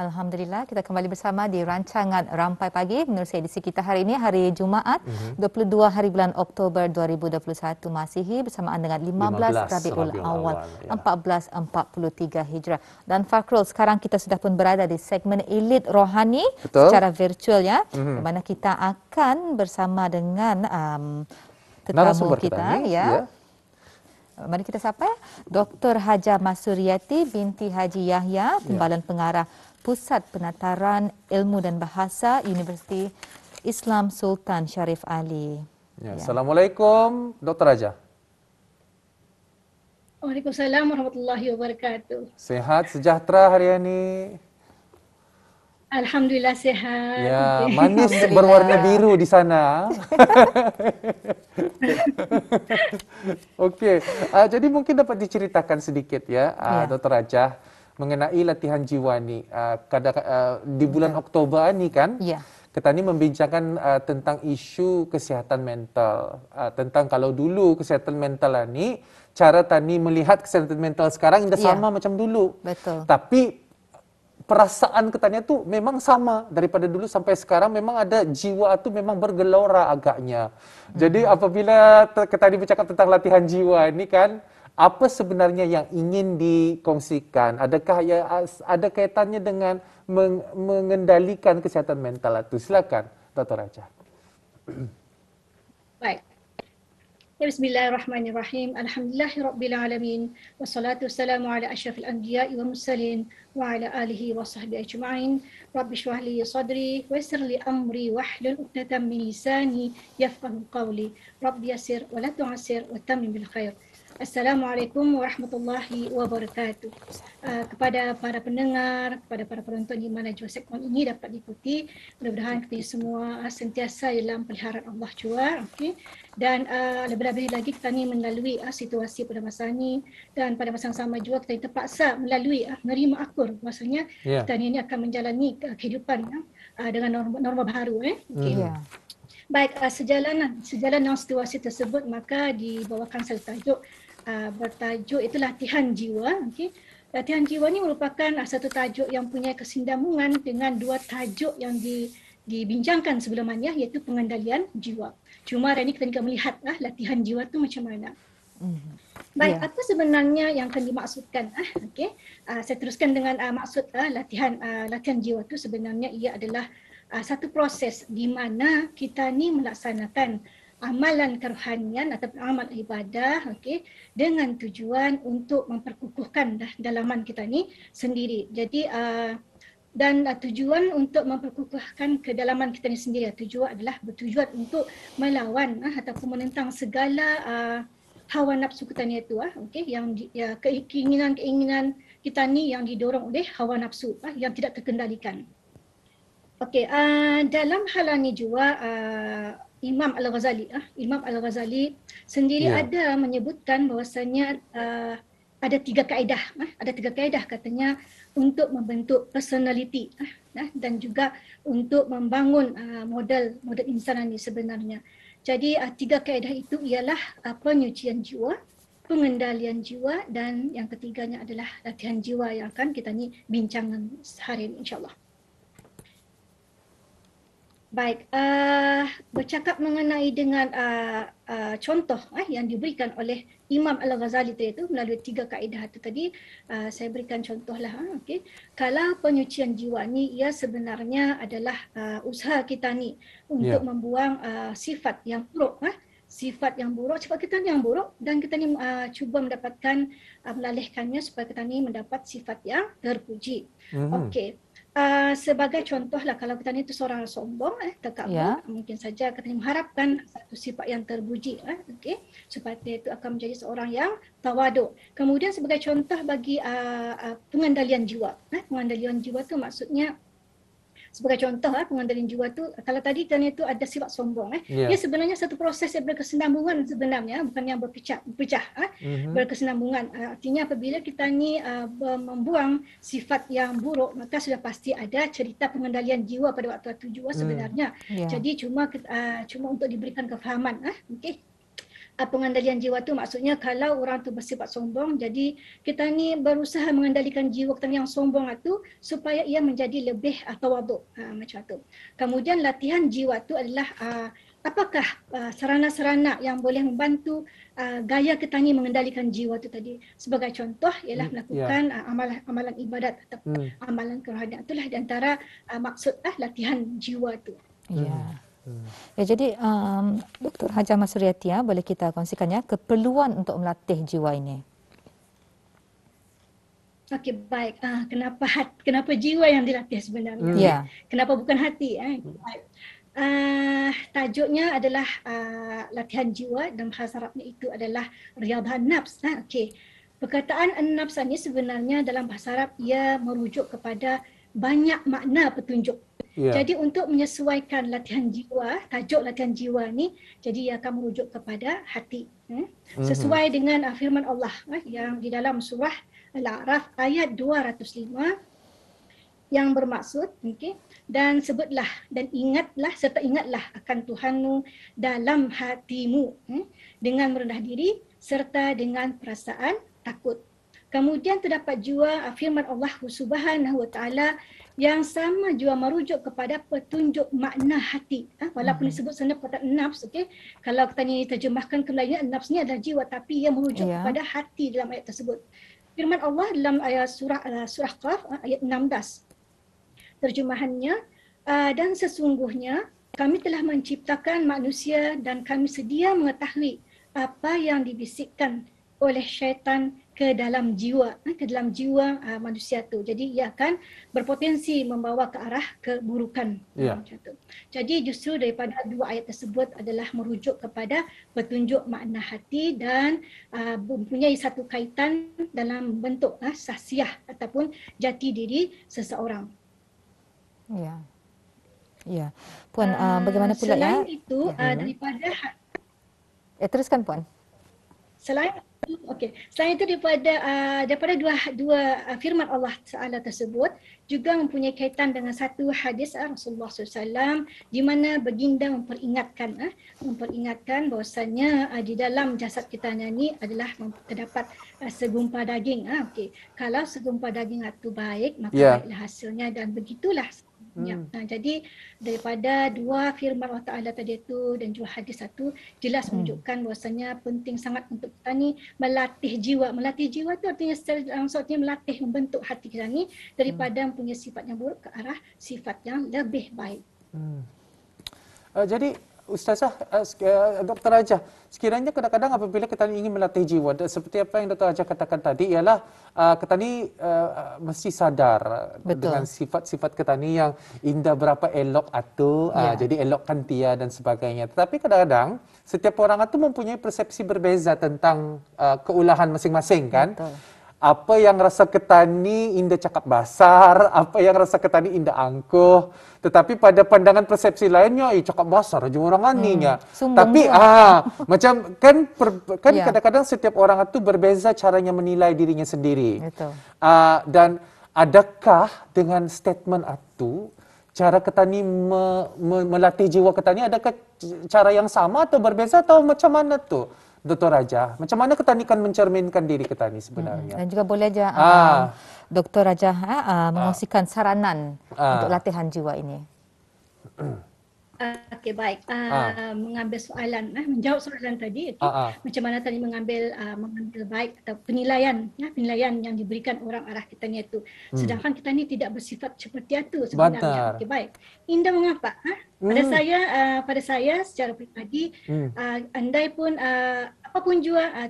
Ya, Alhamdulillah kita kembali bersama di rancangan Rampai Pagi. Menerusi edisi kita hari ini, hari Jumaat, 22 hari bulan Oktober 2021 Masihi bersamaan dengan 15 Rabiul Awal 1443 Hijrah. Dan Fakrul, sekarang kita sudah pun berada di segmen Elite Rohani. Betul. Secara virtual ya, di mana kita akan bersama dengan tetamu kita ya. Mari kita sapa Dr. Haja Masuryati binti Haji Yahya, Timbalan Pengarah Pusat Penataran Ilmu dan Bahasa Universiti Islam Sultan Syarif Ali. Assalamualaikum Dr. Haja. Waalaikumsalam warahmatullahi wabarakatuh. Sehat sejahtera hari ini? Alhamdulillah sehat. Ya, manis berwarna biru di sana. Okey, jadi mungkin dapat diceritakan sedikit ya, Dr. Haja, mengenai latihan jiwa ni. Di bulan Oktober ni kan, kita ni membincangkan tentang isu kesihatan mental. Tentang kalau dulu kesihatan mental ni, cara tani melihat kesihatan mental sekarang tidak sama macam dulu. Betul. Tapi perasaan ketanya tu memang sama daripada dulu sampai sekarang. Memang ada jiwa tu memang bergelora agaknya. Jadi apabila kita bercakap tentang latihan jiwa ini kan, apa sebenarnya yang ingin dikongsikan? Adakah ada kaitannya dengan mengendalikan kesihatan mental itu? Silakan Dr. Haja. Baik. Bismillahirrahmanirrahim. Alhamdulillahirabbil alamin. Wassalatu wassalamu ala asyrafil anbiya'i wa mursalin wa ala alihi wa sahbihi ajma'in. Rabbi shrah li sadri wa yassir li amri wahlul 'uqdatam min lisani yafqahu qawli. Rabbi yassir wa la tu'assir wa tammim bil khair. Assalamualaikum warahmatullahi wabarakatuh. Kepada para pendengar, kepada para penonton di mana jua segmen ini dapat diikuti, mudah-mudahan kita semua sentiasa dalam peliharaan Allah jua. Okay. Dan lebih-lebih lagi kita ni melalui situasi pada masa ni, dan pada masa yang sama juga kita terpaksa melalui nerima akur. Maksudnya kita ni akan menjalani kehidupan dengan norma baru. Okay. Baik, sejalan dengan situasi tersebut, maka dibawakan satu tajuk bertajuk itu latihan jiwa. Okay. Latihan jiwa ni merupakan satu tajuk yang punya kesinambungan dengan dua tajuk yang dibincangkan sebelumnya, iaitu pengendalian jiwa. Cuma hari ini kita akan melihat latihan jiwa tu macam mana. Baik, apa sebenarnya yang akan dimaksudkan? Okay. Saya teruskan dengan maksud latihan jiwa tu sebenarnya ia adalah satu proses di mana kita ni melaksanakan amalan kerohanian atau amal ibadah, dengan tujuan untuk memperkukuhkan dalaman kita ni sendiri. Jadi dan tujuan untuk memperkukuhkan kedalaman kita ni sendiri, tujuan adalah bertujuan untuk melawan ataupun menentang segala hawa nafsu kita ni itu, yang keinginan kita ni yang didorong oleh hawa nafsu yang tidak terkendalikan. Dalam hal ini juga Imam Al-Ghazali sendiri ada menyebutkan bahwasanya ada tiga kaedah katanya untuk membentuk personality dan juga untuk membangun model insan ini sebenarnya. Jadi tiga kaedah itu ialah penyucian jiwa, pengendalian jiwa, dan yang ketiganya adalah latihan jiwa yang akan kita ni bincangkan hari ini insya-Allah. Baik, bercakap mengenai dengan contoh yang diberikan oleh Imam Al-Ghazali itu melalui tiga kaedah itu tadi, saya berikan contohlah. Kalau penyucian jiwa ni, ia sebenarnya adalah usaha kita ni untuk membuang sifat yang buruk, sifat kita ni yang buruk, dan kita ni cuba mendapatkan mengalihkannya supaya kita ni mendapat sifat yang terpuji. Sebagai contohlah, kalau kita ni tu seorang sombong, takabur, mungkin saja kita mengharapkan satu sifat yang terpuji, supaya itu akan menjadi seorang yang tawaduk. Kemudian sebagai contoh bagi pengendalian jiwa, pengendalian jiwa tu maksudnya sebagai contoh pengendalian jiwa tu, kalau tadi kan itu ada sifat sombong, dia sebenarnya satu proses yang berkesinambungan sebenarnya, bukan yang berpecah, berkesinambungan. Artinya apabila kita ni membuang sifat yang buruk, maka sudah pasti ada cerita pengendalian jiwa pada waktu itu juga sebenarnya. Jadi cuma untuk diberikan kefahaman. pengendalian jiwa tu maksudnya kalau orang tu bersifat sombong, jadi kita ni berusaha mengendalikan jiwa kita yang sombong itu supaya ia menjadi lebih tawaduk, macam tu. Kemudian latihan jiwa tu adalah apakah sarana-sarana yang boleh membantu gaya kita ni mengendalikan jiwa tu tadi. Sebagai contoh ialah melakukan amalan ibadat atau amalan kerohanian. Itulah di antara maksud latihan jiwa tu. Ya. Ya, jadi Dr. Hajah Mas Suryati, boleh kita kongsikan ya keperluan untuk melatih jiwa ini. Okey, baik. Kenapa jiwa yang dilatih sebenarnya? Ya. Kenapa bukan hati? Baik. Tajuknya adalah latihan jiwa, dan bahasa Arabnya itu adalah riyadhan nafs. Okey. Perkataan an-nafs ni sebenarnya dalam bahasa Arab ia merujuk kepada banyak makna petunjuk. Jadi untuk menyesuaikan latihan jiwa, tajuk latihan jiwa ni, jadi ia akan merujuk kepada hati. Sesuai dengan firman Allah yang di dalam surah Al-A'raf ayat 205 yang bermaksud, dan sebutlah dan ingatlah serta ingatlah akan Tuhanmu dalam hatimu dengan merendah diri serta dengan perasaan takut. Kemudian terdapat juga firman Allah Subhanahu wa taala yang sama juga merujuk kepada petunjuk makna hati. Walaupun disebut sana perkataan nafs, kalau kita ni terjemahkan ke Melayu, nafs ni adalah jiwa, tapi ia merujuk kepada hati dalam ayat tersebut. Firman Allah dalam ayat surah Qaf ayat 16. Terjemahannya, dan sesungguhnya kami telah menciptakan manusia dan kami sedia mengetahui apa yang dibisikkan oleh syaitan ke dalam jiwa manusia tu. Jadi ia akan berpotensi membawa ke arah keburukan. Macam tu. Jadi justru daripada dua ayat tersebut adalah merujuk kepada petunjuk makna hati dan mempunyai satu kaitan dalam bentuk sahsiah ataupun jati diri seseorang. Ya. Ya. Puan, bagaimana pula selain itu daripada teruskan Puan. Selain itu daripada dua firman Allah Taala tersebut juga mempunyai kaitan dengan satu hadis Rasulullah SAW di mana baginda memperingatkan bahawasanya di dalam jasad kita ni adalah terdapat segumpal daging. Kalau segumpal daging itu baik, maka baiklah hasilnya, dan begitulah. Jadi daripada dua firman Allah Ta'ala tadi itu dan juga hadis satu jelas menunjukkan bahawasanya penting sangat untuk kita ni melatih jiwa. Melatih jiwa itu artinya secara langsung melatih, membentuk hati kita ni daripada mempunyai sifat yang buruk ke arah sifat yang lebih baik. Jadi Ustazah, Dr. Hajah, sekiranya kadang-kadang apabila kita ingin melatih jiwa, seperti apa yang Dr. Hajah katakan tadi, ialah kita ni mesti sadar dengan sifat-sifat kita ni yang indah berapa elok atau jadi elokkan dia dan sebagainya. Tetapi kadang-kadang setiap orang itu mempunyai persepsi berbeza tentang keulahan masing-masing, kan? Betul. Apa yang rasa ketani indah cakap basar, apa yang rasa ketani indah angkuh, tetapi pada pandangan persepsi lainnya, cakap basar aja orang aninya. Tapi macam kan kadang-kadang setiap orang itu berbeza caranya menilai dirinya sendiri. Betul. Dan adakah dengan statement itu cara ketani melatih jiwa ketani, adakah cara yang sama atau berbeza atau macam mana tu? Dr. Hajah, macam mana kita ni kan mencerminkan diri kita ni sebenarnya? Dan juga boleh aja Dr. Hajah mengongsikan saranan untuk latihan jiwa ini. Okey, baik. Mengambil soalan, menjawab soalan tadi, macam mana tadi mengambil baik atau penilaian yang diberikan orang arah kita ni itu. Sedangkan kita ni tidak bersifat seperti itu sebenarnya. Okey, baik. Indah mengapa? Pada saya secara pribadi, andai pun apapun juga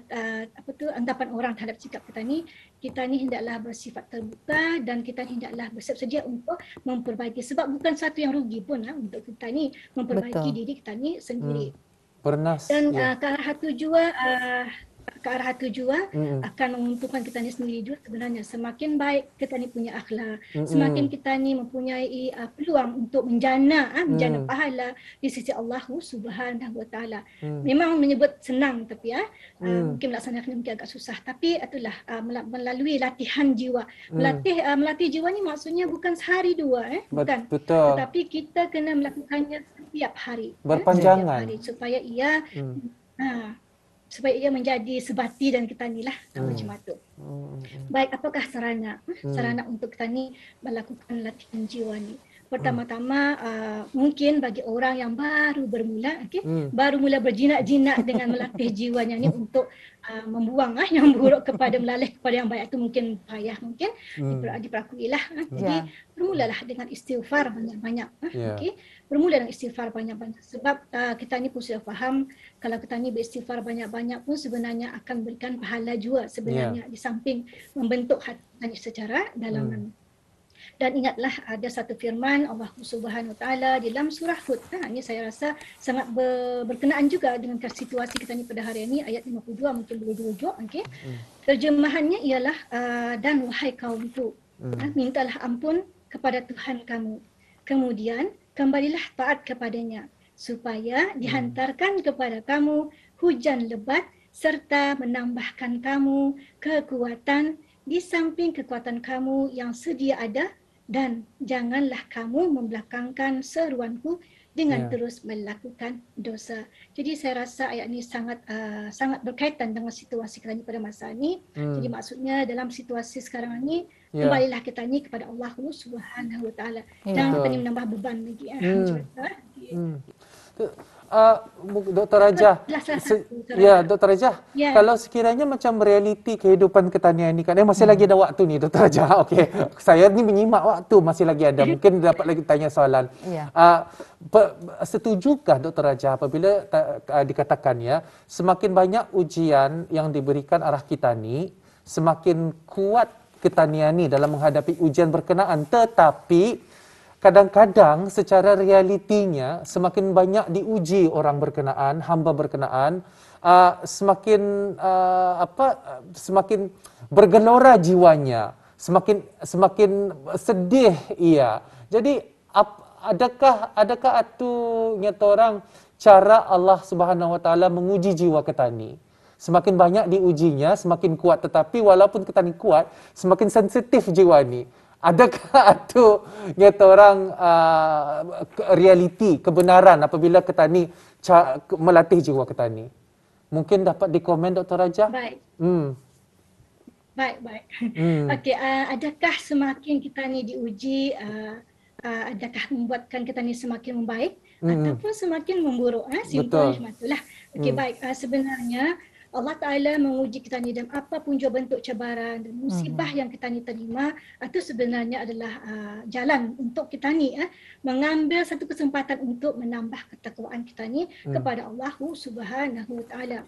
anggapan orang terhadap sikap kita ni hendaklah bersifat terbuka dan kita hendaklah bersedia untuk memperbaiki, sebab bukan satu yang rugi pun untuk kita ni memperbaiki diri kita ni sendiri. Dan ke arah itu juga akan menguntungkan kita ni sendiri juga sebenarnya. Semakin baik kita ni punya akhlak, semakin kita ni mempunyai peluang untuk menjana pahala di sisi Allah Subhanahu wa taala. Memang menyebut senang, tapi mungkin melaksanakannya mungkin agak susah, tapi itulah melalui latihan jiwa. Melatih jiwa ni maksudnya bukan sehari dua, bukan. Betul. Tetapi kita kena melakukannya setiap hari. Berpanjangan. Setiap hari, supaya ia supaya ia menjadi sebati dan kita ni lah macam itu. Baik, apakah sarana? Sarana untuk kita ni melakukan latihan jiwa ni. Pertama-tama mungkin bagi orang yang baru bermula, baru mula berjinak-jinak dengan melatih jiwanya ni untuk membuang yang buruk kepada melalih kepada yang baik, itu mungkin payah, mungkin diperakui lah. Jadi bermulalah dengan istighfar banyak-banyak. Bermula dengan istighfar banyak-banyak, sebab kita ni pun sudah faham kalau kita ni beristighfar banyak-banyak pun sebenarnya akan berikan pahala juga sebenarnya, di samping membentuk hati secara dalaman. Dan ingatlah ada satu firman Allah Subhanahu Wa Taala di dalam surah Hud. Ini saya rasa sangat berkenaan juga dengan situasi kita ni pada hari ini, ayat 52 mungkin boleh dirujuk. Terjemahannya ialah dan wahai kaumku, mintalah ampun kepada Tuhan kamu. Kemudian kembalilah taat kepadanya supaya dihantarkan kepada kamu hujan lebat serta menambahkan kamu kekuatan di samping kekuatan kamu yang sedia ada, dan janganlah kamu membelakangkan seruanku dengan terus melakukan dosa. Jadi saya rasa ayat ini sangat berkaitan dengan situasi kita ni pada masa ini. Jadi maksudnya dalam situasi sekarang ini, kembalilah kita ni kepada Allah Subhanahu Wa Taala. Jangan kita ni menambah beban lagi. Dr. Hajah, Dr. Hajah, kalau sekiranya macam realiti kehidupan ketanian ni kan, masih lagi ada waktu ni Dr. Hajah. Okey, saya ni menyimak waktu, masih lagi ada, mungkin dapat lagi tanya soalan. Setujukah Dr. Hajah apabila dikatakan semakin banyak ujian yang diberikan arah kita ni, semakin kuat ketanian ni dalam menghadapi ujian berkenaan, tetapi kadang-kadang secara realitinya semakin banyak diuji orang berkenaan, hamba berkenaan, semakin bergelora jiwanya, semakin sedih ia. Jadi adakah itu nyata orang cara Allah Subhanahu Wa Taala menguji jiwa ketani? Semakin banyak diujinya, semakin kuat, tetapi walaupun ketani kuat, semakin sensitif jiwa ni. Adakah itu nyata orang realiti, kebenaran apabila ketani melatih jiwa ketani? Mungkin dapat dikomen Dr. Hajah? Baik. Baik. Okey, adakah semakin kita ni diuji, adakah membuatkan kita ni semakin membaik ataupun semakin memburuk? Simpel macam itulah. Okey, baik. Sebenarnya Allah Ta'ala menguji kita ni dalam apapun jua bentuk cabaran dan musibah yang kita ni terima, itu sebenarnya adalah jalan untuk kita ni mengambil satu kesempatan untuk menambah ketakwaan kita ni kepada Allah Subhanahu Wa Ta'ala.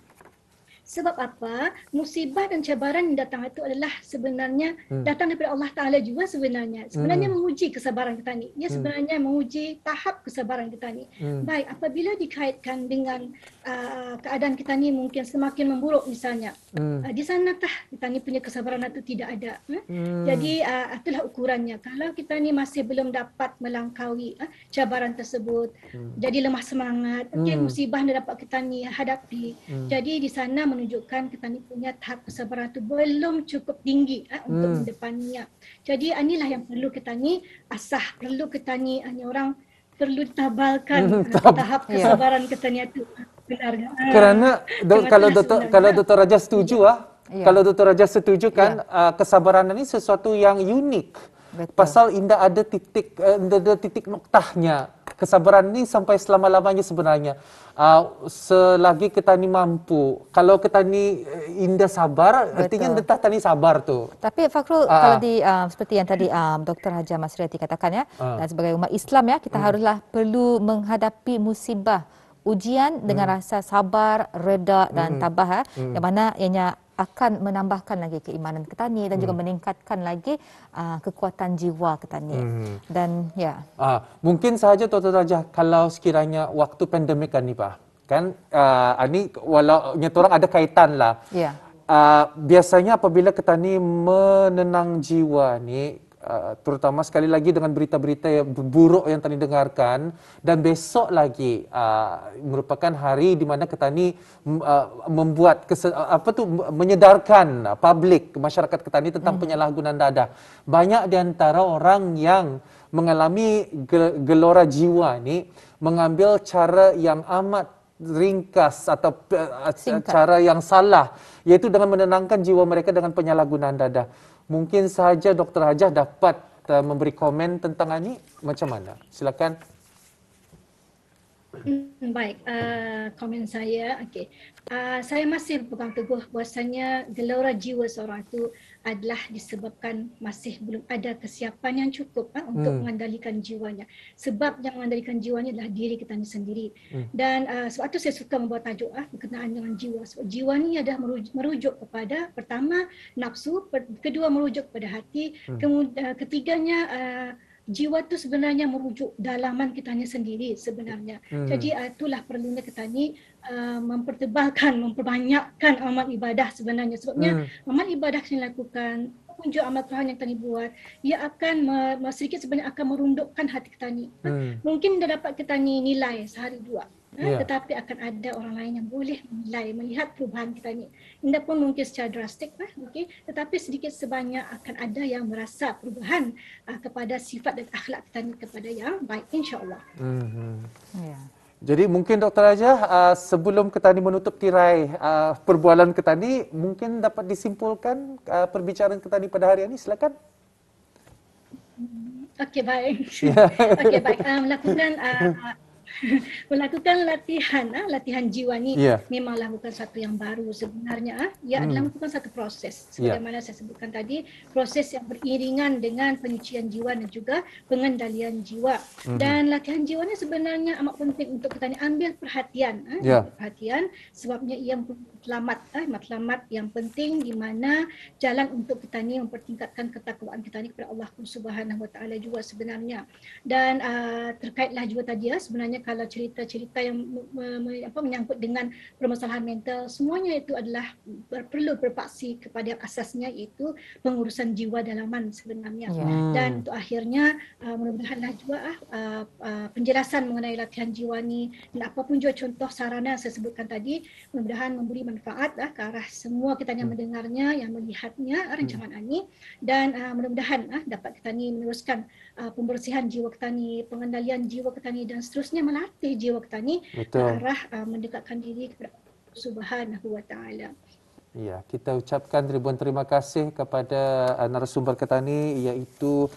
Sebab apa? Musibah dan cabaran yang datang itu adalah sebenarnya datang daripada Allah Ta'ala juga sebenarnya. Sebenarnya menguji kesabaran kita ni. Ia sebenarnya menguji tahap kesabaran kita ni. Baik, apabila dikaitkan dengan keadaan kita ni mungkin semakin memburuk misalnya. Di sanakah kita ni punya kesabaran itu tidak ada. Jadi itulah ukurannya. Kalau kita ni masih belum dapat melangkaui cabaran tersebut, jadi lemah semangat, musibah yang dapat kita ni hadapi. Jadi di sana menunjukkan kita ni punya tahap kesabaran itu belum cukup tinggi untuk mendepannya. Jadi inilah yang perlu kita ni asah, perlu kita ni orang perlu tabalkan tahap kesabaran kita ni itu. Benar. Kerana kalau Dr. Hajah setuju kalau Dr. Hajah setuju kan kesabaran ini sesuatu yang unik. Betul. Pasal indah ada titik noktahnya. Kesabaran ni sampai selama-lamanya sebenarnya. Selagi kita ni mampu. Kalau kita ni indah sabar, artinya entah tani sabar tu. Tapi Fakhrul, kalau seperti yang tadi Dr. Hajah Masriati katakan dan sebagai umat Islam kita haruslah perlu menghadapi musibah, ujian dengan rasa sabar, reda dan tabah, yang mana ianya akan menambahkan lagi keimanan ketani dan juga meningkatkan lagi kekuatan jiwa ketani. Dan mungkin sahaja Dr. Hajah kalau sekiranya waktu pandemik kan ni Pak. Kan ini walau nyata orang ada kaitan lah. Biasanya apabila ketani menenang jiwa ni, terutama sekali lagi dengan berita-berita yang buruk yang tadi dengarkan, dan besok lagi merupakan hari di mana ketani membuat menyedarkan publik, masyarakat ketani tentang penyalahgunaan dadah. Banyak di antara orang yang mengalami gelora jiwa ni mengambil cara yang amat ringkas atau Singkat. cara yang salah, iaitu dengan menenangkan jiwa mereka dengan penyalahgunaan dadah. Mungkin saja Dr. Hajah dapat memberi komen tentang ini, macam mana? Silakan. Baik, komen saya, okey. Saya masih berpegang teguh bahasanya gelora jiwa seorang itu adalah disebabkan masih belum ada kesiapan yang cukup untuk mengendalikan jiwanya. Sebab yang mengendalikan jiwanya adalah diri kita sendiri. Dan sebab itu saya suka membuat tajuk berkenaan dengan jiwa. Sebab jiwa ni adalah merujuk kepada pertama nafsu, kedua merujuk kepada hati, kemudian ketiganya jiwa tu sebenarnya merujuk dalaman kita sendiri sebenarnya. Jadi itulah perlunya kita ni mempertebalkan, memperbanyakkan amal ibadah sebenarnya. Sebabnya amal ibadah yang dilakukan, punjuk amal Tuhan yang kita buat, ia akan sedikit sebanyak akan merundukkan hati kita ni. Mungkin dah dapat kita ni nilai sehari dua. Tetapi akan ada orang lain yang boleh menilai, melihat perubahan kita ni. Indah pun mungkin secara drastik, okay? Tetapi sedikit sebanyak akan ada yang merasa perubahan kepada sifat dan akhlak kita ni kepada yang baik, insya-Allah. Ya. Jadi mungkin Dr. Hajah, sebelum kita ni menutup tirai perbualan kita ni, mungkin dapat disimpulkan perbicaraan kita ni pada hari ini. Silakan. Okey, baik. Okey, baik. Melakukan latihan jiwa ni memanglah bukan satu yang baru sebenarnya. Ia adalah merupakan satu proses. Sebagaimana saya sebutkan tadi, proses yang beriringan dengan penyucian jiwa dan juga pengendalian jiwa. Dan latihan jiwa ni sebenarnya amat penting untuk kita ni ambil perhatian. Perhatian sebabnya ia matlamat yang penting di mana jalan untuk kita ni mempertingkatkan ketakwaan kita ni kepada Allah Subhanahu Wa Taala juga sebenarnya. Dan terkaitlah juga tadi sebenarnya kalau cerita-cerita yang menyangkut dengan permasalahan mental, semuanya itu adalah perlu berpaksi kepada asasnya, iaitu pengurusan jiwa dalaman sebenarnya. Dan untuk akhirnya mudah-mudahanlah juga penjelasan mengenai latihan jiwa ni dan apapun juga contoh sarana saya sebutkan tadi, mudah-mudahan memberi manfaat ke arah semua kita yang mendengarnya, yang melihatnya rancangan ini, dan mudah-mudahan dapat kita ni meneruskan pembersihan jiwa kita ni, pengendalian jiwa kita ni, dan seterusnya melatih jiwa kita ni ke arah mendekatkan diri kepada Allah Subhanahu Wa Taala. Ya, kita ucapkan ribuan terima kasih kepada narasumber kita ni, iaitu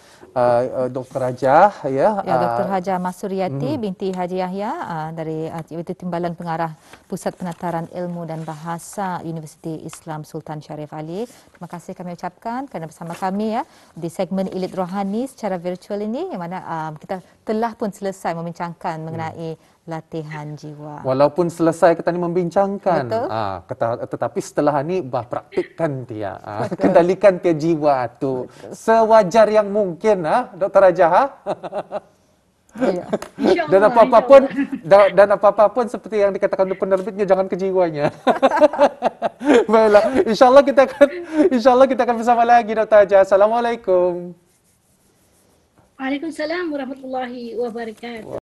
Dr. Hajah Dr. Hajah Masuriyati binti Haji Yahya dari Timbalan Pengarah Pusat Penataran Ilmu dan Bahasa Universiti Islam Sultan Syarif Ali. Terima kasih kami ucapkan kerana bersama kami di segmen Elit Rohani secara virtual ini, yang mana kita telah pun selesai membincangkan mengenai latihan jiwa. Walaupun selesai kita ni membincangkan, tetapi setelah ni praktikkan dia, kendalikan dia jiwa tu sewajar yang mungkin, Dr. Hajah. Dan apa-apa pun seperti yang dikatakan penerbitnya, jangan ke jiwanya. Baiklah, insyaAllah kita akan bersama lagi, Dr. Hajah. Assalamualaikum. Waalaikumsalam warahmatullahi wabarakatuh.